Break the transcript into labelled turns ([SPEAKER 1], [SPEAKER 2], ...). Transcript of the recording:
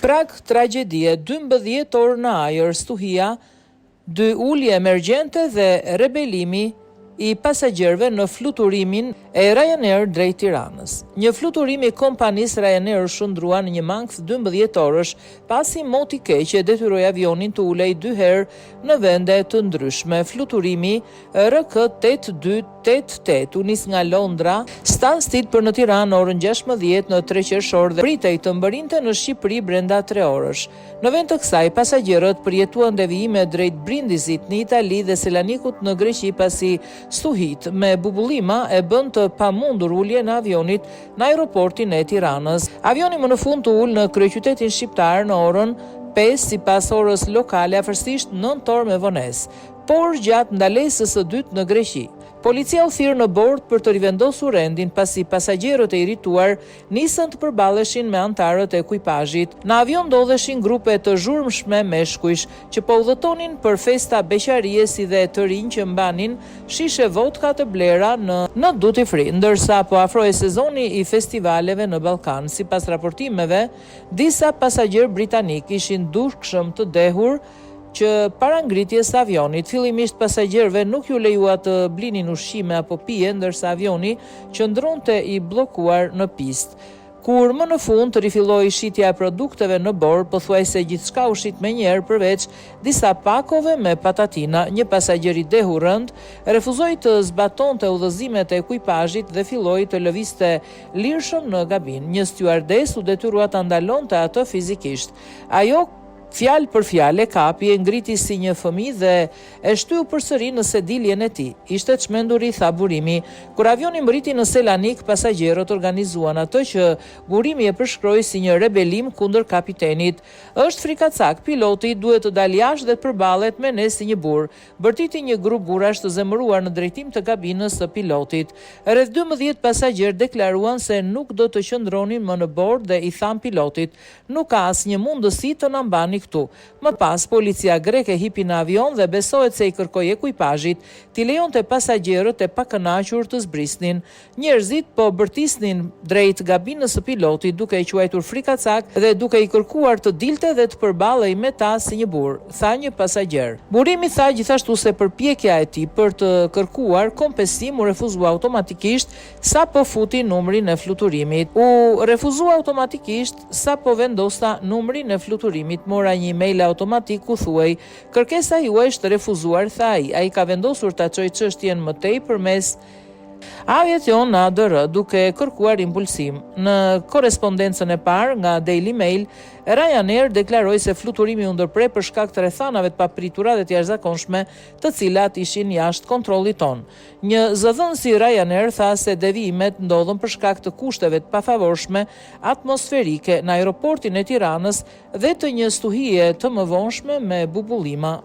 [SPEAKER 1] Prag tragjedie, 12 orë në ajër, stuhia, 2 ulje emergjente dhe rebelimi i pasagjerëve në fluturimin e Ryanair drejt Tiranës. Një fluturim i kompanisë Ryanair shndrua në një mangth 12 orësh pasi moti keq e detyroi avionin të ulej 2 herë në vende të ndryshme. Fluturimi RK8288 u nis nga Londra, Stansted për në Tiranë orën 16 në 3 qershor dhe pritej të mbërrinte në Shqipëri brenda 3 orësh. Në vend të kësaj, pasagjerët përjetuan devijime drejt Brindizit në Itali dhe Selanikut në Greqi pasi stuhit me bubullima e bën të pamundur ulje në avionit në aeroportin e Tiranës. Avioni më në fund të ul në kryeqytetin shqiptar në orën 5 sipas orës lokale, afërsisht 9 orë me vonesë, por gjatë ndalesës së dytë në Greqi. Policia u thirr në bord për të rivendosur rendin pasi pasagjerët e irrituar nisën të përballeshin me anëtarët e ekuipazhit. Në avion ndodheshin grupe të zhurmshme meshkujsh që po udhëtonin për festa beqarie si dhe të rinj që mbanin shishe vodka të blera në duty free, ndërsa po afrohej sezoni i festivaleve në Ballkan. Sipas raportimeve, disa pasagjerë britanik ishin dukshëm të dehur që para ngritjes së avionit. Fillimisht pasagjerëve nuk ju lejua të blinin ushqime apo pije, ndërsa avioni qëndronte i bllokuar në pistë. Kur më në fund të rifilloi shitja e produkteve në bord, pothuajse gjithçka u shit menjëherë përveç disa pakove me patatina. Një pasagjer i dehur rënd refuzoi të zbatonte udhëzimet e ekuipazhit dhe filloi të lëvizte lirshëm në kabinë. Një styuardes u detyrua ta ndalonte atë fizikisht. Ajo fjalë për fjalë kapi, e ngriti si një fëmijë dhe e shtyu përsëri në sediljen e tij. Ishte çmendur, tha burimi. Kur avioni mbriti në Selanik, pasagjerët organizuan atë që burimi e përshkroi si një rebelim kundër kapitenit. Është frikacak, piloti duhet të dalë jashtë dhe të përballet me ne si një burr. Bërtiti një grup burrash të zemëruar në drejtim të kabinës së pilotit. Rreth 12 pasagjerë deklaruan se nuk do të qëndronin më në bord dhe i than pilotit: "Nuk ka asnjë mundësi të na mbani këtu." Më pas, policia greke hipi në avion dhe besohet se i kërkoi ekuipazhit t'i lejonte pasagjerët e pakënaqur të zbrisnin. Njerëzit po bërtisnin drejt kabinës së pilotit duke i quajtur frikacak dhe duke i kërkuar të dilte dhe të përballej me ta si një burr, tha një pasagjer. Burimi tha gjithashtu se përpjekja e tij për të kërkuar kompensim u refuzua automatikisht sa po futi numrin e fluturimit. U refuzua automatikisht sa po vendosta numrin e fluturimit. Mora një email automatik ku thuaj: "Kërkesa juaj është refuzuar", tha ai. Ai ka vendosur ta çojë çështjen më tej përmes Aviacion ADR duke kërkuar impulsim. Në korrespondencën e parë nga Daily Mail, Ryanair deklaroi se fluturimi u ndërprer për shkak të rrethanave të papritura dhe të jashtëzakonshme, të cilat ishin jashtë kontrollit ton. Një zëdhënës i Ryanair tha se devijimet ndodhen për shkak të kushteve të pafavorshme atmosferike në aeroportin e Tiranës dhe të një stuhie të mëvonshme me bubullima.